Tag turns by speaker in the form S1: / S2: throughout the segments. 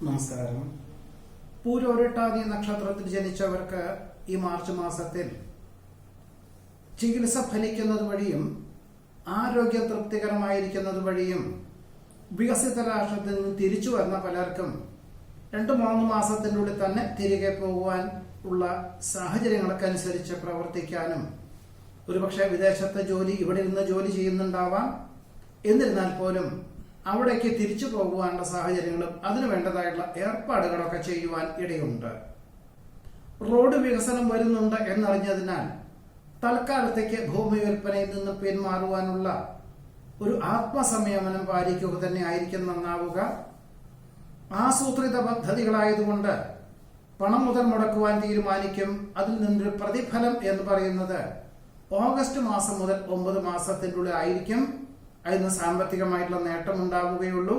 S1: നമസ്കാരം. പൂരോരുട്ടാതി നക്ഷത്രത്തിൽ ജനിച്ചവർക്ക് ഈ മാർച്ച് മാസത്തിൽ ചികിത്സ ഫലിക്കുന്നത് വഴിയും ആരോഗ്യ തൃപ്തികരമായിരിക്കുന്നത് വഴിയും വികസിത രാഷ്ട്രത്തിൽ നിന്ന് തിരിച്ചു വരുന്ന പലർക്കും 2-3 മാസത്തിനുള്ളിൽ തന്നെ തിരികെ പോകുവാൻ ഉള്ള സാഹചര്യങ്ങൾക്കനുസരിച്ച് പ്രവർത്തിക്കാനും, ഒരുപക്ഷെ വിദേശത്തെ ജോലി ഇവിടെ ഇരുന്ന് ജോലി ചെയ്യുന്നുണ്ടാവാം, എന്നിരുന്നാൽ പോലും അവിടേക്ക് തിരിച്ചു പോകുവാനുള്ള സാഹചര്യങ്ങളും അതിനു വേണ്ടതായിട്ടുള്ള ഏർപ്പാടുകളൊക്കെ ചെയ്യുവാൻ ഇടയുണ്ട്. റോഡ് വികസനം വരുന്നുണ്ട് എന്നറിഞ്ഞതിനാൽ തൽക്കാലത്തേക്ക് ഭൂമി വിൽപ്പനയിൽ നിന്ന് പിന്മാറുവാനുള്ള ഒരു ആത്മസംയമനം പാലിക്കുക തന്നെ ആയിരിക്കും നന്നാവുക. ആസൂത്രിത പദ്ധതികളായതുകൊണ്ട് പണം മുതൽ മുടക്കുവാൻ തീരുമാനിക്കും. അതിൽ നിന്നൊരു പ്രതിഫലം എന്ന് പറയുന്നത് ഓഗസ്റ്റ് മാസം മുതൽ 9 മാസത്തിനുള്ളിൽ ആയിരിക്കും. അതിന് സാമ്പത്തികമായിട്ടുള്ള നേട്ടമുണ്ടാവുകയുള്ളൂ.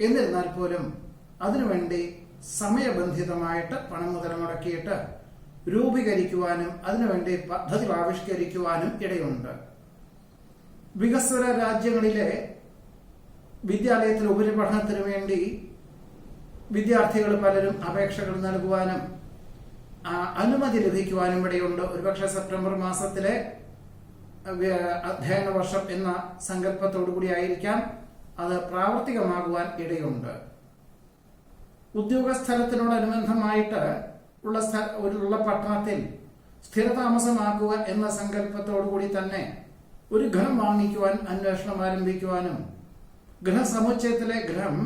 S1: എന്നിരുന്നാൽ പോലും അതിനുവേണ്ടി സമയബന്ധിതമായിട്ട് പണം മുതൽ മുടക്കിയിട്ട് രൂപീകരിക്കുവാനും അതിനുവേണ്ടി പദ്ധതികൾ ആവിഷ്കരിക്കുവാനും ഇടയുണ്ട്. വികസ്വര രാജ്യങ്ങളിലെ വിദ്യാലയത്തിൽ ഉപരിപഠനത്തിനു വേണ്ടി വിദ്യാർത്ഥികൾ പലരും അപേക്ഷകൾ നൽകുവാനും അനുമതി ലഭിക്കുവാനും ഇടയുണ്ട്. ഒരുപക്ഷെ സെപ്റ്റംബർ മാസത്തിലെ അധ്യയന വർഷം എന്ന സങ്കല്പത്തോടുകൂടി ആയിരിക്കാം അത് പ്രാവർത്തികമാകുവാൻ ഇടയുണ്ട്. ഉദ്യോഗസ്ഥലത്തിനോടനുബന്ധമായിട്ട് ഉള്ള പട്ടണത്തിൽ സ്ഥിരതാമസമാക്കുക എന്ന സങ്കല്പത്തോടുകൂടി തന്നെ ഒരു ഗൃഹം വാങ്ങിക്കുവാൻ അന്വേഷണം ആരംഭിക്കുവാനും, ഗൃഹസമുച്ചയത്തിലെ ഗൃഹം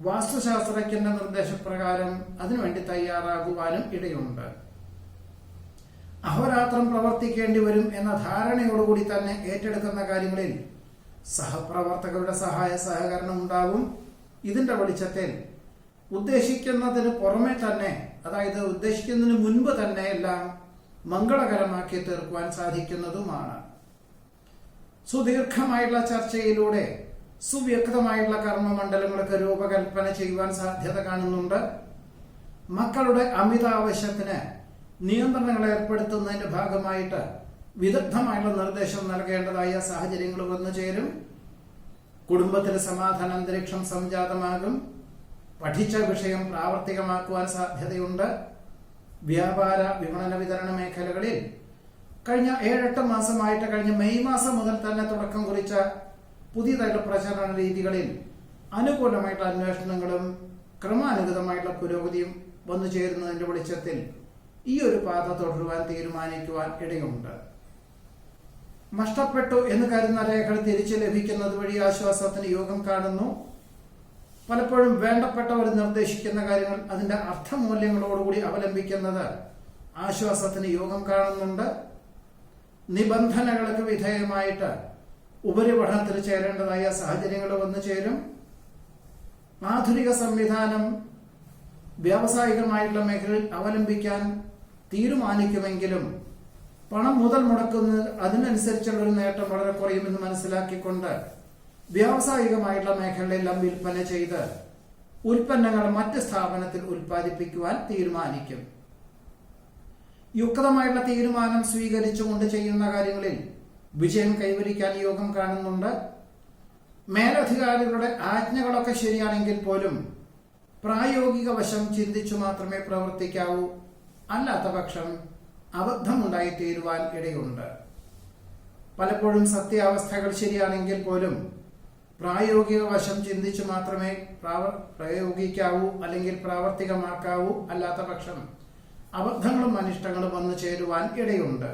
S1: വാസ്തുശാസ്ത്രജ്ഞന്റെ നിർദ്ദേശപ്രകാരം അതിനുവേണ്ടി തയ്യാറാകുവാനും ഇടയുണ്ട്. അഹോരാത്രം പ്രവർത്തിക്കേണ്ടി വരും എന്ന ധാരണയോടുകൂടി തന്നെ ഏറ്റെടുക്കുന്ന കാര്യങ്ങളിൽ സഹപ്രവർത്തകരുടെ സഹായ സഹകരണം ഉണ്ടാകും. ഇതിന്റെ വെളിച്ചത്തിൽ ഉദ്ദേശിക്കുന്നതിന് പുറമെ തന്നെ, അതായത് ഉദ്ദേശിക്കുന്നതിന് മുൻപ് തന്നെ എല്ലാം മംഗളകരമാക്കി തീർക്കുവാൻ സാധിക്കുന്നതുമാണ്. സുദീർഘമായിട്ടുള്ള ചർച്ചയിലൂടെ സുവ്യക്തമായിട്ടുള്ള കർമ്മമണ്ഡലങ്ങൾക്ക് രൂപകൽപ്പന ചെയ്യുവാൻ സാധ്യത കാണുന്നുണ്ട്. മക്കളുടെ അമിത ആവശ്യത്തിന് നിയന്ത്രണങ്ങൾ ഏർപ്പെടുത്തുന്നതിന്റെ ഭാഗമായിട്ട് വിദഗ്ധമായിട്ടുള്ള നിർദ്ദേശം നൽകേണ്ടതായ സാഹചര്യങ്ങൾ വന്നു ചേരും. കുടുംബത്തിൽ സമാധാന അന്തരീക്ഷം സംജാതമാകും. പഠിച്ച വിഷയം പ്രാവർത്തികമാക്കുവാൻ സാധ്യതയുണ്ട്. വ്യാപാര വിപണന വിതരണ മേഖലകളിൽ കഴിഞ്ഞ 7-8 മാസമായിട്ട്, കഴിഞ്ഞ മെയ് മാസം മുതൽ തന്നെ തുടക്കം കുറിച്ച പുതിയതായിട്ടുള്ള പ്രചരണ രീതികളിൽ അനുകൂലമായിട്ടുള്ള അന്വേഷണങ്ങളും ക്രമാനുഗതമായിട്ടുള്ള പുരോഗതിയും വന്നു ചേരുന്നതിന്റെ വെളിച്ചത്തിൽ ഈ ഒരു പാത തുടരുവാൻ തീരുമാനിക്കുവാൻ ഇടയുണ്ട്. നഷ്ടപ്പെട്ടു എന്ന് കരുതുന്ന രേഖകൾ തിരിച്ചു ലഭിക്കുന്നത് വഴി ആശ്വാസത്തിന് യോഗം കാണുന്നു. പലപ്പോഴും വേണ്ടപ്പെട്ടവർ നിർദ്ദേശിക്കുന്ന കാര്യങ്ങൾ അതിന്റെ അർത്ഥമൂല്യങ്ങളോടുകൂടി അവലംബിക്കുന്നത് ആശ്വാസത്തിന് യോഗം കാണുന്നുണ്ട്. നിബന്ധനകൾക്ക് വിധേയമായിട്ട് ഉപരിപഠനത്തിൽ ചേരേണ്ടതായ സാഹചര്യങ്ങൾ വന്നു ചേരും. ആധുനിക സംവിധാനം വ്യാവസായികമായിട്ടുള്ള മേഖലയിൽ അവലംബിക്കാൻ തീരുമാനിക്കുമെങ്കിലും പണം മുതൽ മുടക്കുന്നത് അതിനനുസരിച്ചുള്ള ഒരു നേട്ടം വളരെ കുറയുമെന്ന് മനസ്സിലാക്കിക്കൊണ്ട് വ്യാവസായികമായിട്ടുള്ള മേഖലയിലെല്ലാം വിൽപ്പന ചെയ്ത് ഉൽപ്പന്നങ്ങൾ മറ്റ് സ്ഥാപനത്തിൽ ഉൽപ്പാദിപ്പിക്കുവാൻ തീരുമാനിക്കും. യുക്തമായിട്ടുള്ള തീരുമാനം സ്വീകരിച്ചുകൊണ്ട് ചെയ്യുന്ന കാര്യങ്ങളിൽ വിജയം കൈവരിക്കാൻ യോഗം കാണുന്നുണ്ട്. മേലധികാരികളുടെ ആജ്ഞകളൊക്കെ ശരിയാണെങ്കിൽ പോലും പ്രായോഗിക വശം ചിന്തിച്ചു മാത്രമേ പ്രവർത്തിക്കാവൂ. അല്ലാത്ത പക്ഷം അബദ്ധമുണ്ടായി തീരുവാൻ ഇടയുണ്ട്. പലപ്പോഴും സത്യാവസ്ഥകൾ ശരിയാണെങ്കിൽ പോലും പ്രായോഗിക വശം ചിന്തിച്ചു മാത്രമേ പ്രയോഗിക്കാവൂ അല്ലെങ്കിൽ പ്രാവർത്തികമാക്കാവൂ. അല്ലാത്ത പക്ഷം അബദ്ധങ്ങളും അനിഷ്ടങ്ങളും വന്നു ചേരുവാൻ ഇടയുണ്ട്.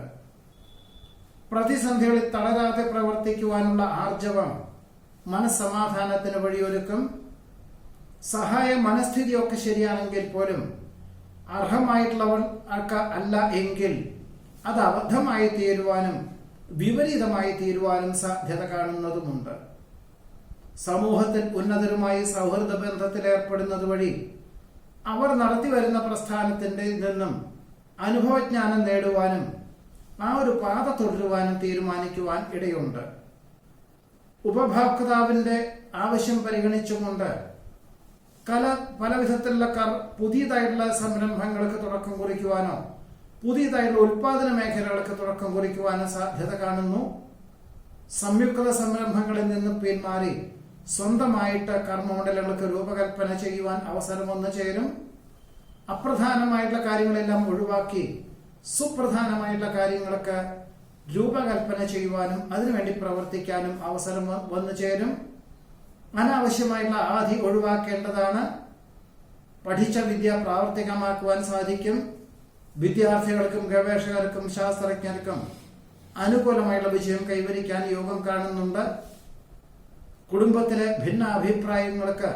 S1: പ്രതിസന്ധികളിൽ തളരാതെ പ്രവർത്തിക്കുവാനുള്ള ആർജവം മനസ്സമാധാനത്തിന് വഴിയൊരുക്കും. സഹായ മനസ്ഥിതിയൊക്കെ ശരിയാണെങ്കിൽ പോലും അർഹമായിട്ടുള്ളവർ അല്ല എങ്കിൽ അത് അബദ്ധമായി തീരുവാനും വിപരീതമായി തീരുവാനും സാധ്യത കാണുന്നതുമുണ്ട്. സമൂഹത്തിൽ ഉന്നതരുമായി സൗഹൃദ ബന്ധത്തിൽ ഏർപ്പെടുന്നത് വഴി അവർ നടത്തിവരുന്ന പ്രസ്ഥാനത്തിന്റെ നിന്നും അനുഭവജ്ഞാനം നേടുവാനും ആ ഒരു പാത തുടരുവാനും തീരുമാനിക്കുവാൻ ഇടയുണ്ട്. ഉപഭോക്താവിന്റെ ആവശ്യം പരിഗണിച്ചുകൊണ്ട് പല വിധത്തിലുള്ള പുതിയതായിട്ടുള്ള സംരംഭങ്ങൾക്ക് തുടക്കം കുറിക്കുവാനോ പുതിയതായിട്ടുള്ള ഉൽപാദന മേഖലകൾക്ക് തുടക്കം കുറിക്കുവാനോ സാധ്യത കാണുന്നു. സംയുക്ത സംരംഭങ്ങളിൽ നിന്ന് പിന്മാറി സ്വന്തമായിട്ട് കർമ്മമണ്ഡലങ്ങൾക്ക് രൂപകൽപ്പന ചെയ്യുവാൻ അവസരം വന്നു ചേരും. അപ്രധാനമായിട്ടുള്ള കാര്യങ്ങളെല്ലാം ഒഴിവാക്കി സുപ്രധാനമായിട്ടുള്ള കാര്യങ്ങൾക്ക് രൂപകൽപ്പന ചെയ്യുവാനും അതിനുവേണ്ടി പ്രവർത്തിക്കാനും അവസരം വന്നു ചേരും. അനാവശ്യമായിട്ടുള്ള ആധി ഒഴിവാക്കേണ്ടതാണ്. പഠിച്ച വിദ്യ പ്രാവർത്തികമാക്കുവാൻ സാധിക്കും. വിദ്യാർത്ഥികൾക്കും ഗവേഷകർക്കും ശാസ്ത്രജ്ഞർക്കും അനുകൂലമായുള്ള വിജയം കൈവരിക്കാൻ യോഗം കാണുന്നുണ്ട്. കുടുംബത്തിലെ ഭിന്ന അഭിപ്രായങ്ങൾക്ക്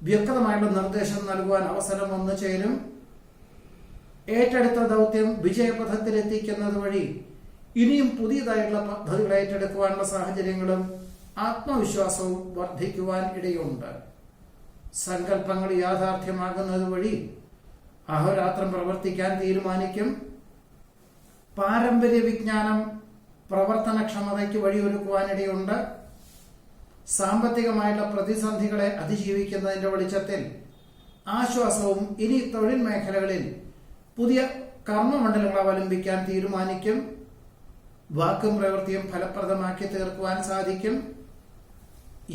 S1: വ്യക്തമായിട്ടുള്ള നിർദ്ദേശം നൽകുവാൻ അവസരം വന്നു ചേരും. ഏറ്റെടുത്ത ദൗത്യം വിജയപഥത്തിലെത്തിക്കുന്നത് വഴി ഇനിയും പുതിയതായിട്ടുള്ള പദ്ധതികൾ ഏറ്റെടുക്കുവാനുള്ള സാഹചര്യങ്ങളും ആത്മവിശ്വാസവും വർദ്ധിക്കുവാൻ ഇടയുണ്ട്. സങ്കല്പങ്ങൾ യാഥാർത്ഥ്യമാകുന്നത് വഴി അഹോരാത്രം പ്രവർത്തിക്കാൻ തീരുമാനിക്കും. പാരമ്പര്യ വിജ്ഞാനം പ്രവർത്തനക്ഷമതയ്ക്ക് വഴിയൊരുക്കുവാനിടയുണ്ട്. സാമ്പത്തികമായിട്ടുള്ള പ്രതിസന്ധികളെ അതിജീവിക്കുന്നതിന്റെ വെളിച്ചത്തിൽ ആശ്വാസവും ഇനി തൊഴിൽ മേഖലകളിൽ പുതിയ കർമ്മമണ്ഡലങ്ങൾ അവലംബിക്കാൻ തീരുമാനിക്കും. വാക്കും പ്രവൃത്തിയും ഫലപ്രദമാക്കി തീർക്കുവാൻ സാധിക്കും.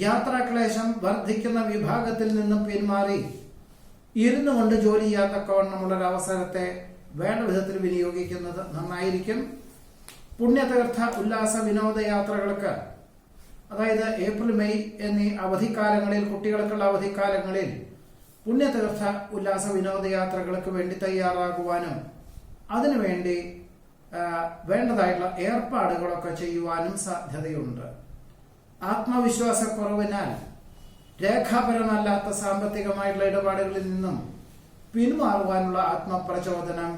S1: യാത്രാക്ലേശം വർദ്ധിക്കുന്ന വിഭാഗത്തിൽ നിന്നും പിന്മാറി ഇരുന്നു കൊണ്ട് ജോലി ചെയ്യാത്തക്കവണ്ണമുള്ള ഒരു അവസരത്തെ വേണ്ട വിധത്തിൽ വിനിയോഗിക്കുന്നത് നന്നായിരിക്കും. പുണ്യതീർത്ഥ ഉല്ലാസ വിനോദയാത്രകൾക്ക്, അതായത് ഏപ്രിൽ മെയ് എന്നീ അവധിക്കാലങ്ങളിൽ, കുട്ടികൾക്കുള്ള അവധിക്കാലങ്ങളിൽ പുണ്യതീർത്ഥ ഉല്ലാസ വിനോദയാത്രകൾക്ക് വേണ്ടി തയ്യാറാകുവാനും അതിനുവേണ്ടി വേണ്ടതായിട്ടുള്ള ഏർപ്പാടുകളൊക്കെ ചെയ്യുവാനും സാധ്യതയുണ്ട്. ആത്മവിശ്വാസക്കുറവിനാൽ രേഖാപരമല്ലാത്ത സാമ്പത്തികമായിട്ടുള്ള ഇടപാടുകളിൽ നിന്നും പിന്മാറുവാനുള്ള ആത്മപ്രചോദനം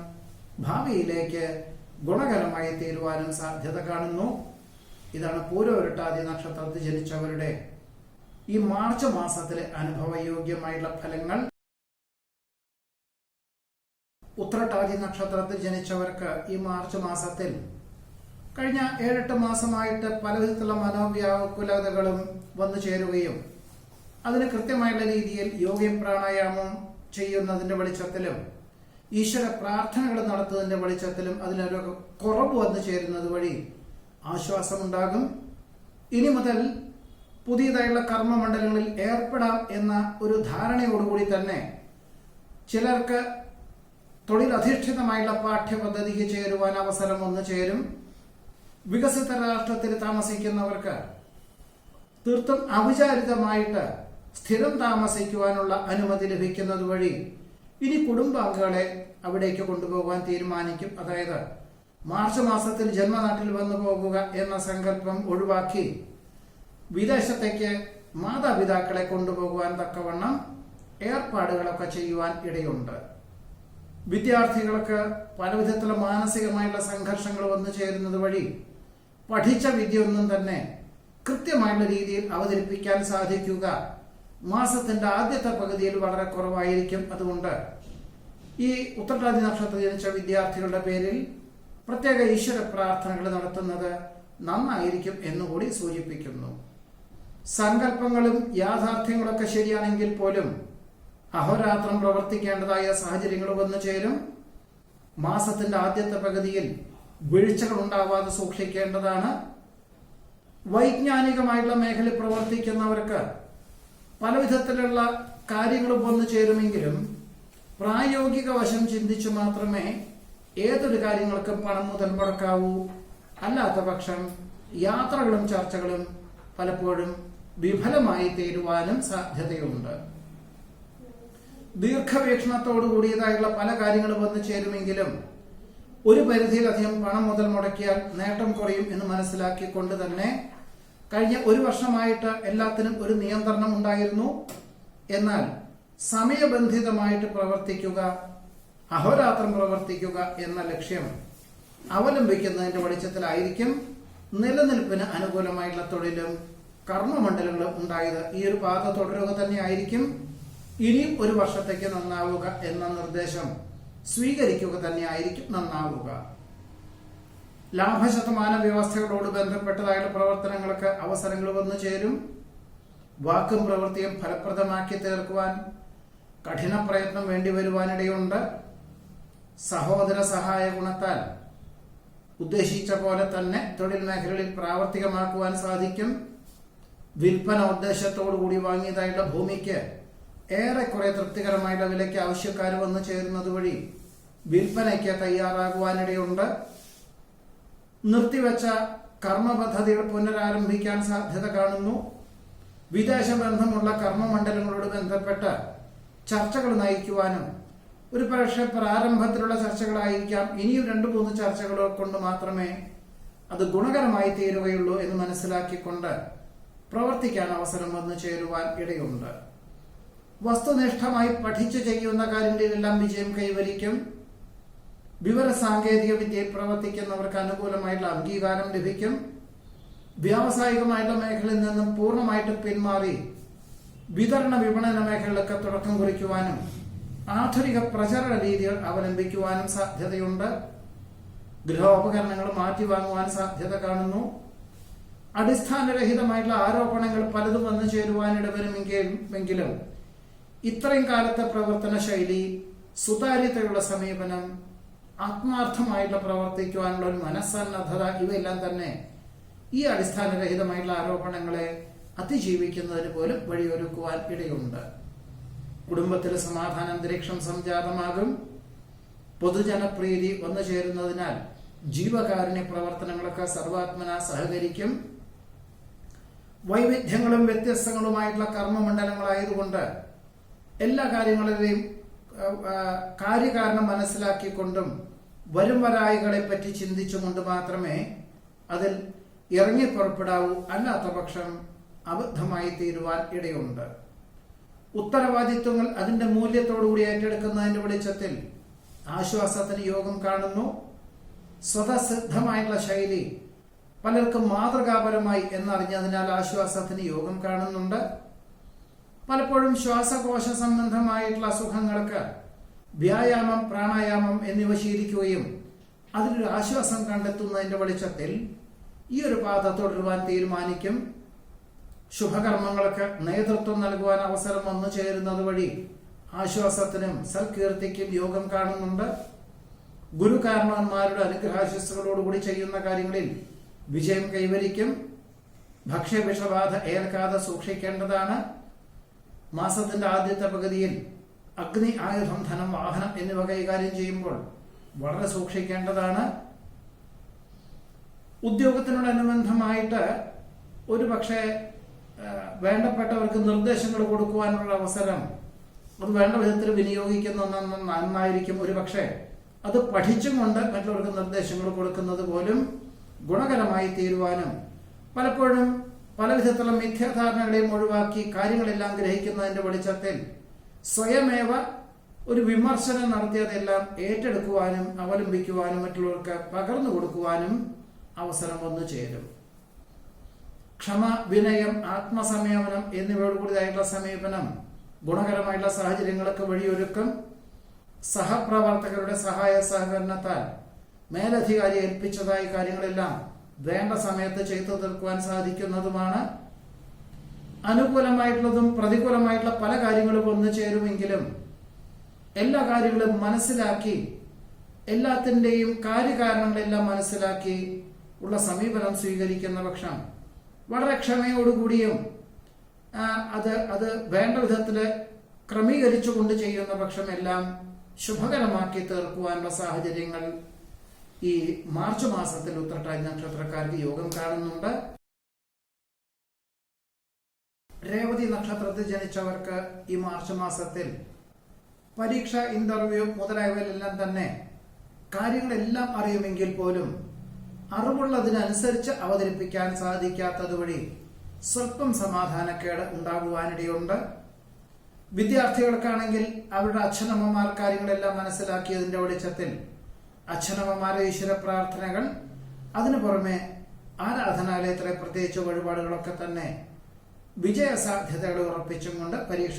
S1: ഭാവിയിലേക്ക് ഗുണകരമായി തീരുവാനും സാധ്യത കാണുന്നു. ഇതാണ് പൂരോരുട്ടാതി നക്ഷത്രത്തിൽ ജനിച്ചവരുടെ ഈ മാർച്ച് മാസത്തിലെ അനുഭവയോഗ്യമായുള്ള ഫലങ്ങൾ. ഉത്രട്ടാതി നക്ഷത്രത്തിൽ ജനിച്ചവർക്ക് ഈ മാർച്ച് മാസത്തിൽ കഴിഞ്ഞ 7-8 മാസമായിട്ട് പലവിധത്തിലുള്ള മനോവ്യാകുലതകളും വന്നു ചേരുകയും അതിന് കൃത്യമായുള്ള രീതിയിൽ യോഗയും പ്രാണായാമം ചെയ്യുന്നതിന്റെ വെളിച്ചത്തിലും ഈശ്വര പ്രാർത്ഥനകൾ നടത്തുന്നതിന്റെ വെളിച്ചത്തിലും അതിനൊരു കുറവ് വന്നു ചേരുന്നത് വഴി ആശ്വാസമുണ്ടാകും. ഇനി മുതൽ പുതിയതായുള്ള കർമ്മമണ്ഡലങ്ങളിൽ ഏർപ്പെടാം എന്ന ഒരു ധാരണയോടുകൂടി തന്നെ ചിലർക്ക് തൊഴിലധിഷ്ഠിതമായുള്ള പാഠ്യപദ്ധതിക്ക് ചേരുവാൻ അവസരം വന്നു ചേരും. വികസിത രാഷ്ട്രത്തിൽ താമസിക്കുന്നവർക്ക് തീർത്തും അവിചാരിതമായിട്ട് സ്ഥിരം താമസിക്കുവാനുള്ള അനുമതി ലഭിക്കുന്നത് വഴി ഇനി കുടുംബാംഗങ്ങളെ അവിടേക്ക് കൊണ്ടുപോകാൻ തീരുമാനിക്കും. അതായത് മാർച്ച് മാസത്തിൽ ജന്മനാട്ടിൽ വന്നു പോകുക എന്ന സങ്കല്പം ഒഴിവാക്കി വിദേശത്തേക്ക് മാതാപിതാക്കളെ കൊണ്ടുപോകുവാൻ തക്കവണ്ണം ഏർപ്പാടുകളൊക്കെ ചെയ്യുവാൻ ഇടയുണ്ട്. വിദ്യാർത്ഥികൾക്ക് പലവിധത്തിലുള്ള മാനസികമായുള്ള സംഘർഷങ്ങൾ വന്നു ചേരുന്നത് വഴി പഠിച്ച വിദ്യയൊന്നും തന്നെ കൃത്യമായുള്ള രീതിയിൽ അവതരിപ്പിക്കാൻ സാധിക്കുക മാസത്തിന്റെ ആദ്യത്തെ പകുതിയിൽ വളരെ കുറവായിരിക്കും. അതുകൊണ്ട് ഈ ഉത്രട്ടാതി നക്ഷത്രത്തിൽ ജനിച്ച വിദ്യാർത്ഥികളുടെ പേരിൽ പ്രത്യേക ഈശ്വര പ്രാർത്ഥനകൾ നടത്തുന്നത് നന്നായിരിക്കും എന്നുകൂടി സൂചിപ്പിക്കുന്നു. സങ്കല്പങ്ങളും യാഥാർത്ഥ്യങ്ങളൊക്കെ ശരിയാണെങ്കിൽ പോലും അഹോരാത്രം പ്രവർത്തിക്കേണ്ടതായ സാഹചര്യങ്ങൾ വന്നു ചേരും. മാസത്തിന്റെ ആദ്യത്തെ പകുതിയിൽ വീഴ്ചകൾ ഉണ്ടാവാതെ സൂക്ഷിക്കേണ്ടതാണ്. വൈജ്ഞാനികമായിട്ടുള്ള മേഖലയിൽ പ്രവർത്തിക്കുന്നവർക്ക് പലവിധത്തിലുള്ള കാര്യങ്ങളും വന്നു ചേരുമെങ്കിലും പ്രായോഗിക വശം ചിന്തിച്ചു മാത്രമേ ഏതൊരു കാര്യങ്ങൾക്കും പണം മുതൽ മുടക്കാവൂ. അല്ലാത്ത പക്ഷം യാത്രകളും ചർച്ചകളും പലപ്പോഴും വിഫലമായി തീരുവാനും സാധ്യതയുണ്ട്. ദീർഘവീക്ഷണത്തോടു കൂടിയതായുള്ള പല കാര്യങ്ങളും വന്നു ചേരുമെങ്കിലും ഒരു പരിധിയിലധികം പണം മുതൽ മുടക്കിയാൽ നേട്ടം കുറയും എന്ന് മനസ്സിലാക്കിക്കൊണ്ട് തന്നെ കഴിഞ്ഞ 1 വർഷമായിട്ട് എല്ലാത്തിനും ഒരു നിയന്ത്രണം ഉണ്ടായിരുന്നു. എന്നാൽ സമയബന്ധിതമായിട്ട് പ്രവർത്തിക്കുക, അഹോരാത്രം പ്രവർത്തിക്കുക എന്ന ലക്ഷ്യം അവലംബിക്കുന്നതിന്റെ വെളിച്ചത്തിലായിരിക്കും നിലനിൽപ്പിന് അനുകൂലമായിട്ടുള്ള തൊഴിലും കർമ്മമണ്ഡലങ്ങളും ഉണ്ടായത്. ഈ ഒരു പാത തുടരുക തന്നെ ആയിരിക്കും. ഇനിയും 1 വർഷത്തേക്ക് നന്നാവുക എന്ന നിർദ്ദേശം സ്വീകരിക്കുക തന്നെ ആയിരിക്കും നന്നാവുക. ലാഭശതമാന വ്യവസ്ഥകളോട് ബന്ധപ്പെട്ടതായുള്ള പ്രവർത്തനങ്ങൾക്ക് അവസരങ്ങൾ വന്നു ചേരും. വാക്കും പ്രവൃത്തിയും ഫലപ്രദമാക്കി തീർക്കുവാൻ കഠിന പ്രയത്നം വേണ്ടിവരുവാനിടയുണ്ട്. സഹോദര സഹായ ഗുണത്താൽ ഉദ്ദേശിച്ച പോലെ തന്നെ തൊഴിൽ മേഖലകളിൽ പ്രാവർത്തികമാക്കുവാൻ സാധിക്കും. വിൽപ്പന ഉദ്ദേശത്തോടു കൂടി വാങ്ങിയതായിട്ടുള്ള ഭൂമിക്ക് ഏറെക്കുറെ തൃപ്തികരമായിട്ടുള്ള വിലയ്ക്ക് ആവശ്യക്കാർ വന്നു ചേരുന്നത് വഴി വിൽപ്പനയ്ക്ക് തയ്യാറാകുവാനിടയുണ്ട്. നിർത്തിവെച്ച കർമ്മ പദ്ധതികൾ പുനരാരംഭിക്കാൻ സാധ്യത കാണുന്നു. വിദേശ ബന്ധമുള്ള കർമ്മമണ്ഡലങ്ങളോട് ബന്ധപ്പെട്ട് ചർച്ചകൾ നയിക്കുവാനും, ഒരു പക്ഷേ പ്രാരംഭത്തിലുള്ള ചർച്ചകളായിരിക്കാം, ഇനിയും 2-3 ചർച്ചകളോ കൊണ്ട് മാത്രമേ അത് ഗുണകരമായി തീരുകയുള്ളൂ എന്ന് മനസ്സിലാക്കിക്കൊണ്ട് പ്രവർത്തിക്കാൻ അവസരം വന്നു ചേരുവാൻ ഇടയുണ്ട്. വസ്തുനിഷ്ഠമായി പഠിച്ചു ചെയ്യുന്ന കാര്യങ്ങളിലെല്ലാം വിജയം കൈവരിക്കും. വിവര സാങ്കേതിക വിദ്യയിൽ പ്രവർത്തിക്കുന്നവർക്ക് അനുകൂലമായിട്ടുള്ള അംഗീകാരം ലഭിക്കും. വ്യാവസായികമായിട്ടുള്ള മേഖലയിൽ നിന്നും പൂർണ്ണമായിട്ട് പിന്മാറി വിതരണ വിപണന മേഖലയിലൊക്കെ തുടക്കം കുറിക്കുവാനും ആധുനിക പ്രചരണ രീതികൾ അവലംബിക്കുവാനും സാധ്യതയുണ്ട്. ഗൃഹോപകരണങ്ങൾ മാറ്റിവാങ്ങുവാൻ സാധ്യത കാണുന്നു. അടിസ്ഥാനരഹിതമായിട്ടുള്ള ആരോപണങ്ങൾ പലതും വന്നു ചേരുവാനിടവരുമെങ്കിലും ഇത്രയും കാലത്തെ പ്രവർത്തന ശൈലി, സുതാര്യതയുള്ള സമീപനം, ആത്മാർത്ഥമായിട്ടുള്ള പ്രവർത്തിക്കുവാനുള്ള ഒരു മനസ്സന്നദ്ധത, ഇവയെല്ലാം തന്നെ ഈ അടിസ്ഥാനരഹിതമായിട്ടുള്ള ആരോപണങ്ങളെ അതിജീവിക്കുന്നതിന് പോലും വഴിയൊരുക്കുവാൻ ഇടയുണ്ട്. കുടുംബത്തിൽ സമാധാന അന്തരീക്ഷം സംജാതമാകും. പൊതുജനപ്രീതി വന്നു ചേരുന്നതിനാൽ ജീവകാരുണ്യ പ്രവർത്തനങ്ങളൊക്കെ സർവാത്മന സഹകരിക്കും. വൈവിധ്യങ്ങളും വ്യത്യസ്തങ്ങളുമായിട്ടുള്ള കർമ്മമണ്ഡലങ്ങളായതുകൊണ്ട് എല്ലാ കാര്യങ്ങളിലെയും കാര്യകാരണം മനസ്സിലാക്കിക്കൊണ്ടും വരും വരായികളെ പറ്റി ചിന്തിച്ചുകൊണ്ട് മാത്രമേ അതിൽ ഇറങ്ങിപ്പുറപ്പെടാവൂ. അല്ലാത്ത പക്ഷം അബദ്ധമായി തീരുവാൻ ഇടയുണ്ട്. ഉത്തരവാദിത്വങ്ങൾ അതിന്റെ മൂല്യത്തോടുകൂടി ഏറ്റെടുക്കുന്നതിന്റെ വെളിച്ചത്തിൽ ആശ്വാസത്തിന് യോഗം കാണുന്നു. സ്വതസിദ്ധമായിട്ടുള്ള ശൈലി പലർക്കും മാതൃകാപരമായി എന്നറിഞ്ഞതിനാൽ ആശ്വാസത്തിന് യോഗം കാണുന്നുണ്ട്. പലപ്പോഴും ശ്വാസകോശ സംബന്ധമായിട്ടുള്ള അസുഖങ്ങൾക്ക് വ്യായാമം, പ്രാണായാമം എന്നിവ ശീലിക്കുകയും അതിലൊരു ആശ്വാസം കണ്ടെത്തുന്നതിന്റെ വെളിച്ചത്തിൽ ഈ ഒരു പാത തുടരുവാൻ തീരുമാനിക്കും. ശുഭകർമ്മങ്ങൾക്ക് നേതൃത്വം നൽകുവാൻ അവസരം വന്നു ചേരുന്നത് വഴി ആശ്വാസത്തിനും സൽകീർത്തിക്കും യോഗം കാണുന്നുണ്ട്. ഗുരുകാരണവന്മാരുടെ അനുഗ്രഹാശിസ്സുകളോടുകൂടി ചെയ്യുന്ന കാര്യങ്ങളിൽ വിജയം കൈവരിക്കും. ഭക്ഷ്യവിഷബാധ ഏൽക്കാതെ സൂക്ഷിക്കേണ്ടതാണ്. മാസത്തിന്റെ ആദ്യത്തെ പകുതിയിൽ അഗ്നി, ആയുധം, ധനം, വാഹനം എന്നിവ കൈകാര്യം ചെയ്യുമ്പോൾ വളരെ സൂക്ഷിക്കേണ്ടതാണ്. ഉദ്യോഗത്തിനോടനുബന്ധമായിട്ട് ഒരു പക്ഷേ വേണ്ടപ്പെട്ടവർക്ക് നിർദ്ദേശങ്ങൾ കൊടുക്കുവാനുള്ള അവസരം അത് വേണ്ട വിധത്തിൽ വിനിയോഗിക്കുന്ന നന്നായിരിക്കും. ഒരു പക്ഷേ അത് പഠിച്ചും കൊണ്ട് മറ്റുള്ളവർക്ക് നിർദ്ദേശങ്ങൾ കൊടുക്കുന്നത് പോലും ഗുണകരമായി തീരുവാനും, പലപ്പോഴും പല വിധത്തിലുള്ള മിഥ്യാധാരണകളെയും ഒഴിവാക്കി കാര്യങ്ങളെല്ലാം ഗ്രഹിക്കുന്നതിന്റെ വെളിച്ചത്തിൽ സ്വയമേവ ഒരു വിമർശനം നടത്തിയതെല്ലാം ഏറ്റെടുക്കുവാനും അവലംബിക്കുവാനും മറ്റുള്ളവർക്ക് പകർന്നു കൊടുക്കുവാനും അവസരം വന്നു ചേരും. ക്ഷമ, വിനയം, ആത്മസംയമനം എന്നിവയോടുകൂടിയായിട്ടുള്ള സമീപനം ഗുണകരമായിട്ടുള്ള സാഹചര്യങ്ങൾക്ക് വഴിയൊരുക്കും. സഹപ്രവർത്തകരുടെ സഹായ സഹകരണത്താൽ മേലധികാരി ഏൽപ്പിച്ചതായ കാര്യങ്ങളെല്ലാം വേണ്ട സമയത്ത് ചെയ്തു തീർക്കുവാൻ സാധിക്കുന്നതുമാണ്. അനുകൂലമായിട്ടുള്ളതും പ്രതികൂലമായിട്ടുള്ള പല കാര്യങ്ങളും വന്നു ചേരുമെങ്കിലും എല്ലാ കാര്യങ്ങളും മനസ്സിലാക്കി, എല്ലാത്തിൻ്റെയും കാര്യകാരണങ്ങളെല്ലാം മനസ്സിലാക്കി ഉള്ള സമീപനം സ്വീകരിക്കുന്ന പക്ഷം വളരെ ക്ഷമയോടുകൂടിയും അത് വേണ്ട വിധത്തിൽ ക്രമീകരിച്ചുകൊണ്ട് ചെയ്യുന്ന പക്ഷം എല്ലാം ശുഭകരമാക്കി തീർക്കുവാനുള്ള സാഹചര്യങ്ങൾ ഈ മാർച്ച് മാസത്തിൽ ഉത്രട്ടാതി നക്ഷത്രക്കാർക്ക് യോഗം കാണുന്നുണ്ട്. രേവതി നക്ഷത്രത്തിൽ ജനിച്ചവർക്ക് ഈ മാർച്ച് മാസത്തിൽ പരീക്ഷ, ഇന്റർവ്യൂ മുതലായവയിലെല്ലാം തന്നെ കാര്യങ്ങളെല്ലാം അറിയുമെങ്കിൽ പോലും അറിവുള്ളതിനനുസരിച്ച് അവതരിപ്പിക്കാൻ സാധിക്കാത്തത് വഴി സ്വല്പം സമാധാനക്കേട് ഉണ്ടാകുവാനിടയുണ്ട്. വിദ്യാർത്ഥികൾക്കാണെങ്കിൽ അവരുടെ അച്ഛനമ്മമാർ കാര്യങ്ങളെല്ലാം മനസ്സിലാക്കിയതിന്റെ വെളിച്ചത്തിൽ അച്ഛനമ്മമാരുടെ ഈശ്വര പ്രാർത്ഥനകൾ, അതിനു പുറമെ ആരാധനാലയത്തിലെ പ്രത്യേകിച്ച് വഴിപാടുകളൊക്കെ തന്നെ വിജയ സാധ്യതകൾ ഉറപ്പിച്ചും കൊണ്ട് പരീക്ഷ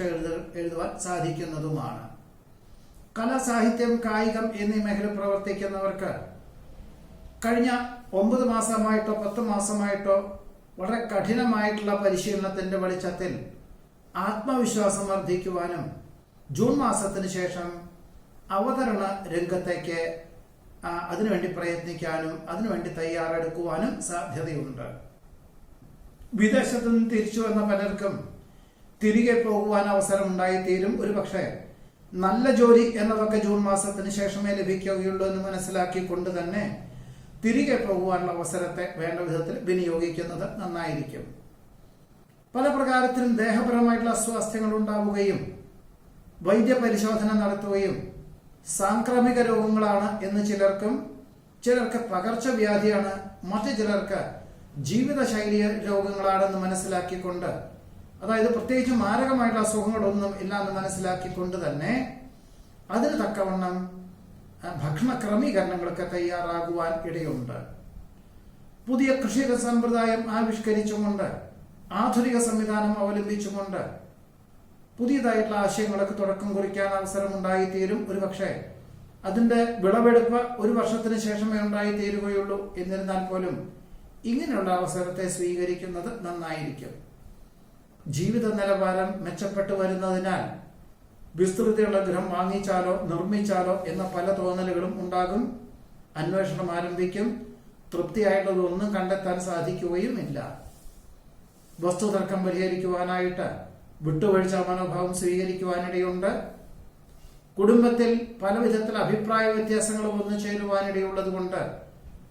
S1: എഴുതുവാൻ സാധിക്കുന്നതുമാണ്. കല, സാഹിത്യം, കായികം എന്നീ മേഖല പ്രവർത്തിക്കുന്നവർക്ക് കഴിഞ്ഞ 9 മാസമായിട്ടോ 10 മാസമായിട്ടോ വളരെ കഠിനമായിട്ടുള്ള പരിശീലനത്തിന്റെ വെളിച്ചത്തിൽ ആത്മവിശ്വാസം വർദ്ധിക്കുവാനും ജൂൺ മാസത്തിന് ശേഷം അവതരണ രംഗത്തേക്ക് അതിനുവേണ്ടി പ്രയത്നിക്കാനും അതിനുവേണ്ടി തയ്യാറെടുക്കുവാനും സാധ്യതയുണ്ട്. വിദേശത്തു നിന്ന് തിരിച്ചു വന്ന പലർക്കും തിരികെ പോകുവാൻ അവസരം ഉണ്ടായിത്തീരും. ഒരുപക്ഷെ നല്ല ജോലി എന്നതൊക്കെ ജൂൺ മാസത്തിന് ശേഷമേ ലഭിക്കുകയുള്ളൂ എന്ന് മനസ്സിലാക്കിക്കൊണ്ട് തന്നെ തിരികെ പോകുവാനുള്ള അവസരത്തെ വേണ്ട വിധത്തിൽ വിനിയോഗിക്കുന്നത് നന്നായിരിക്കും. പല പ്രകാരത്തിലും ദേഹപരമായിട്ടുള്ള അസ്വാസ്ഥ്യങ്ങൾ ഉണ്ടാവുകയും വൈദ്യപരിശോധന നടത്തുകയും സാംക്രമിക രോഗങ്ങളാണ് എന്ന് ചിലർക്ക് പകർച്ചവ്യാധിയാണ്, മറ്റു ചിലർക്ക് ജീവിതശൈലി രോഗങ്ങളാണെന്ന് മനസ്സിലാക്കിക്കൊണ്ട്, അതായത് പ്രത്യേകിച്ച് മാരകമായിട്ടുള്ള അസുഖങ്ങളൊന്നും ഇല്ലാന്ന് മനസ്സിലാക്കിക്കൊണ്ട് തന്നെ അതിന് തക്കവണ്ണം ഭക്ഷണ ക്രമീകരണങ്ങളൊക്കെ തയ്യാറാകുവാൻ ഇടയുണ്ട്. പുതിയ കൃഷി സമ്പ്രദായം ആവിഷ്കരിച്ചുകൊണ്ട്, ആധുനിക സംവിധാനം അവലംബിച്ചുകൊണ്ട് പുതിയതായിട്ടുള്ള ആശയങ്ങളൊക്കെ തുടക്കം കുറിക്കാൻ അവസരം ഉണ്ടായിത്തീരും. ഒരുപക്ഷെ അതിന്റെ വിളവെടുപ്പ് ഒരു വർഷത്തിന് ശേഷമേ ഉണ്ടായിത്തീരുകയുള്ളൂ. എന്നിരുന്നാൽ പോലും ഇങ്ങനെയുള്ള അവസരത്തെ സ്വീകരിക്കുന്നത് നന്നായിരിക്കും. ജീവിത നിലവാരം മെച്ചപ്പെട്ടു വരുന്നതിനാൽ വിസ്തൃതിയുള്ള ഗൃഹം വാങ്ങിച്ചാലോ നിർമ്മിച്ചാലോ എന്ന പല തോന്നലുകളും ഉണ്ടാകും. അന്വേഷണം ആരംഭിക്കും. തൃപ്തിയായിട്ടുള്ളതൊന്നും കണ്ടെത്താൻ സാധിക്കുകയും ഇല്ല. വസ്തുതർക്കം പരിഹരിക്കുവാനായിട്ട് വിട്ടുവീഴ്ച മനോഭാവം സ്വീകരിക്കുവാനിടയുണ്ട്. കുടുംബത്തിൽ പല വിധത്തിൽ അഭിപ്രായ വ്യത്യാസങ്ങൾ വന്നു ചേരുവാനിടയുള്ളത് കൊണ്ട്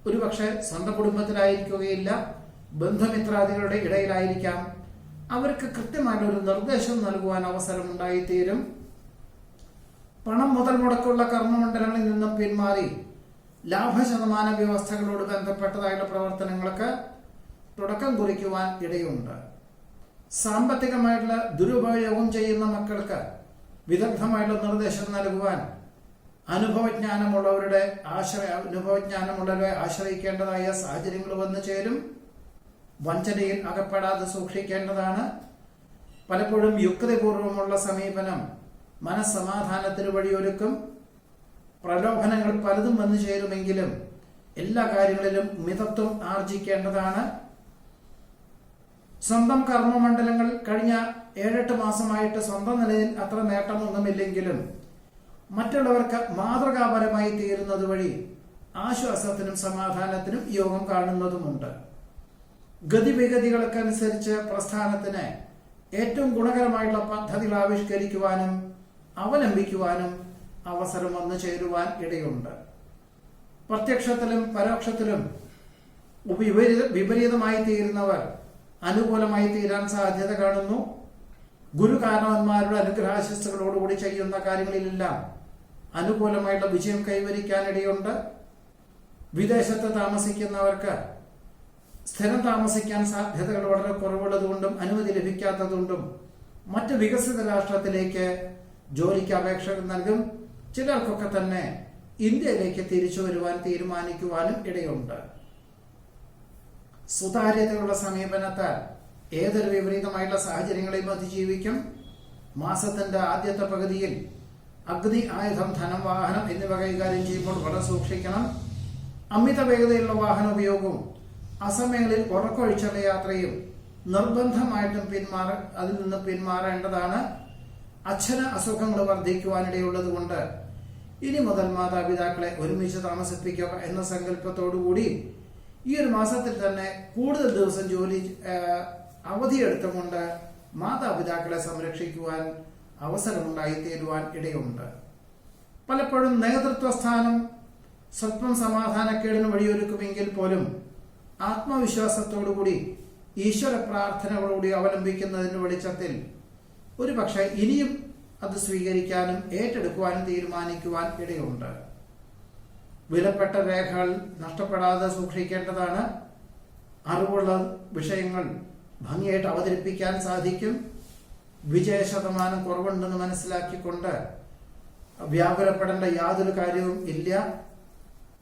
S1: ഒരുപക്ഷെ സ്വന്തം കുടുംബത്തിലായിരിക്കുകയില്ല, ബന്ധുമിത്രാദികളുടെ ഇടയിലായിരിക്കാം. അവർക്ക് കൃത്യമായിട്ടൊരു നിർദ്ദേശം നൽകുവാൻ അവസരം ഉണ്ടായിത്തീരും. പണം മുതൽ മുടക്കുള്ള കർമ്മമണ്ഡലങ്ങളിൽ നിന്നും പിന്മാറി ലാഭശതമാന വ്യവസ്ഥകളോട് ബന്ധപ്പെട്ടതായുള്ള പ്രവർത്തനങ്ങൾക്ക് തുടക്കം കുറിക്കുവാൻ ഇടയുണ്ട്. സാമ്പത്തികമായിട്ടുള്ള ദുരുപയോഗം ചെയ്യുന്ന മക്കൾക്ക് വിദഗ്ധമായിട്ടുള്ള നിർദ്ദേശം നൽകുവാൻ അനുഭവജ്ഞാനമുള്ളവരെ ആശ്രയിക്കേണ്ടതായ സാഹചര്യങ്ങൾ വന്നു ചേരും. വഞ്ചനയിൽ അകപ്പെടാതെ സൂക്ഷിക്കേണ്ടതാണ്. പലപ്പോഴും യുക്തിപൂർവമുള്ള സമീപനം മനസ്സമാധാനത്തിന് വഴിയൊരുക്കും. പ്രലോഭനങ്ങൾ പലതും വന്നു ചേരുമെങ്കിലും എല്ലാ കാര്യങ്ങളിലും മിതത്വം ആർജിക്കേണ്ടതാണ്. സ്വന്തം കർമ്മമണ്ഡലങ്ങൾ കഴിഞ്ഞ 7-8 മാസമായിട്ട് സ്വന്തം നിലയിൽ അത്ര നേട്ടമൊന്നുമില്ലെങ്കിലും മറ്റുള്ളവർക്ക് മാതൃകാപരമായി തീരുന്നത് വഴി ആശ്വാസത്തിനും സമാധാനത്തിനും യോഗം കാണുന്നതുമുണ്ട്. ഗതിവിഗതികൾക്കനുസരിച്ച് പ്രസ്ഥാനത്തിന് ഏറ്റവും ഗുണകരമായിട്ടുള്ള പദ്ധതികൾ ആവിഷ്കരിക്കുവാനും അവലംബിക്കുവാനും അവസരം വന്നു ചേരുവാൻ ഇടയുണ്ട്. പ്രത്യക്ഷത്തിലും പരോക്ഷത്തിലും വിപരീതമായി തീരുന്നവർ അനുകൂലമായി തീരാൻ സാധ്യത കാണുന്നു. ഗുരുകാരണവന്മാരുടെ അനുഗ്രഹാശിസ്സുകളോടുകൂടി ചെയ്യുന്ന കാര്യങ്ങളിലെല്ലാം അനുകൂലമായിട്ടുള്ള വിജയം കൈവരിക്കാനിടയുണ്ട്. വിദേശത്ത് താമസിക്കുന്നവർക്ക് സ്ഥിരം താമസിക്കാൻ സാധ്യതകൾ വളരെ കുറവുള്ളതുകൊണ്ടും അനുമതി ലഭിക്കാത്തതുകൊണ്ടും മറ്റ് വികസിത രാഷ്ട്രത്തിലേക്ക് ജോലിക്ക് അപേക്ഷ നൽകും. ചിലർക്കൊക്കെ തന്നെ ഇന്ത്യയിലേക്ക് തിരിച്ചു വരുവാൻ തീരുമാനിക്കുവാനും ഇടയുണ്ട്. സുതാര്യതയുള്ള സമീപനത്താൽ ഏതൊരു വിപരീതമായിട്ടുള്ള സാഹചര്യങ്ങളെയും അതിജീവിക്കും. മാസത്തിന്റെ ആദ്യത്തെ പകുതിയിൽ അഗ്നി, ആയുധം, ധനം, വാഹനം എന്നിവ കൈകാര്യം ചെയ്യുമ്പോൾ വളരെ സൂക്ഷിക്കണം. അമിത വേഗതയുള്ള വാഹന ഉപയോഗവും അസമയങ്ങളിൽ ഉറക്കൊഴിച്ചുള്ള യാത്രയും നിർബന്ധമായിട്ടും അതിൽ നിന്ന് പിന്മാറേണ്ടതാണ്. അച്ഛന് അസുഖങ്ങൾ വർദ്ധിക്കുവാനിടയുള്ളത് കൊണ്ട് ഇനി മുതൽ മാതാപിതാക്കളെ ഒരുമിച്ച് താമസിപ്പിക്കുക എന്ന സങ്കല്പത്തോടുകൂടി ഈ ഒരു മാസത്തിൽ തന്നെ കൂടുതൽ ദിവസം അവധിയെടുത്തുകൊണ്ട് മാതാപിതാക്കളെ സംരക്ഷിക്കുവാൻ അവസരമുണ്ടായിത്തീരുവാൻ ഇടയുണ്ട്. പലപ്പോഴും നേതൃത്വ സ്ഥാനം സ്വല്പം സമാധാനക്കേടിന് വഴിയൊരുക്കുമെങ്കിൽ പോലും ആത്മവിശ്വാസത്തോടുകൂടി ഈശ്വര പ്രാർത്ഥനകളോടുകൂടി അവലംബിക്കുന്നതിന്റെ വെളിച്ചത്തിൽ ഒരുപക്ഷെ ഇനിയും അത് സ്വീകരിക്കാനും ഏറ്റെടുക്കുവാനും തീരുമാനിക്കുവാൻ ഇടയുണ്ട്. വിലപ്പെട്ട രേഖകൾ നഷ്ടപ്പെടാതെ സൂക്ഷിക്കേണ്ടതാണ്. അറിവുള്ള വിഷയങ്ങൾ ഭംഗിയായിട്ട് അവതരിപ്പിക്കാൻ സാധിക്കും. വിജയശതമാനം കുറവുണ്ടെന്ന് മനസ്സിലാക്കിക്കൊണ്ട് വ്യാകുലപ്പെടേണ്ട യാതൊരു കാര്യവും ഇല്ല.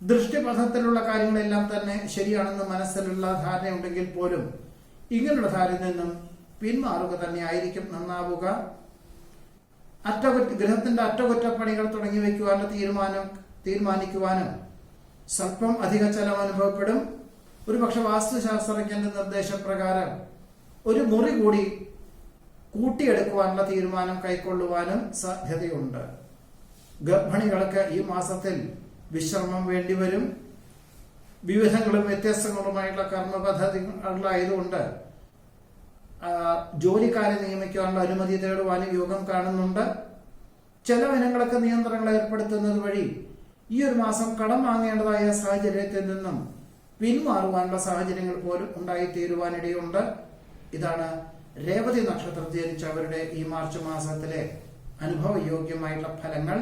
S1: ദൃഷ്ടിപഥത്തിലുള്ള കാര്യങ്ങളെല്ലാം തന്നെ ശരിയാണെന്ന് മനസ്സിലുള്ള ധാരണയുണ്ടെങ്കിൽ പോലും ഇങ്ങനെയുള്ള ധാരണയിൽ നിന്നും പിന്മാറുക തന്നെ ആയിരിക്കും നന്നാവുക. ഗൃഹത്തിന്റെ അറ്റകുറ്റപ്പണികൾ തുടങ്ങി വയ്ക്കുവാനുള്ള തീരുമാനിക്കുവാനും സ്വല്പം അധിക ചെലവ് അനുഭവപ്പെടും. ഒരുപക്ഷെ വാസ്തുശാസ്ത്രജ്ഞന്റെ നിർദ്ദേശപ്രകാരം ഒരു മുറി കൂടി കൂട്ടിയെടുക്കുവാനുള്ള തീരുമാനം കൈക്കൊള്ളുവാനും സാധ്യതയുണ്ട്. ഗർഭിണികൾക്ക് ഈ മാസത്തിൽ വിശ്രമം വേണ്ടിവരും. വിവിധങ്ങളും വ്യത്യസ്തങ്ങളുമായിട്ടുള്ള കർമ്മ പദ്ധതികളായതുകൊണ്ട് ജോലിക്കാരെ നിയമിക്കാനുള്ള അനുമതി തേടുവാനും യോഗം കാണുന്നുണ്ട്. ചെലവിനങ്ങൾക്ക് നിയന്ത്രണങ്ങൾ ഏർപ്പെടുത്തുന്നത് വഴി ഈ ഒരു മാസം കടം വാങ്ങേണ്ടതായ സാഹചര്യത്തിൽ നിന്നും പിന്മാറുവാനുള്ള സാഹചര്യങ്ങൾ പോലും ഉണ്ടായിത്തീരുവാനിടയുണ്ട്. ഇതാണ് രേവതി നക്ഷത്രത്തിൽ ജനിച്ചവരുടെ ഈ മാർച്ച് മാസത്തിലെ അനുഭവയോഗ്യമായിട്ടുള്ള ഫലങ്ങൾ.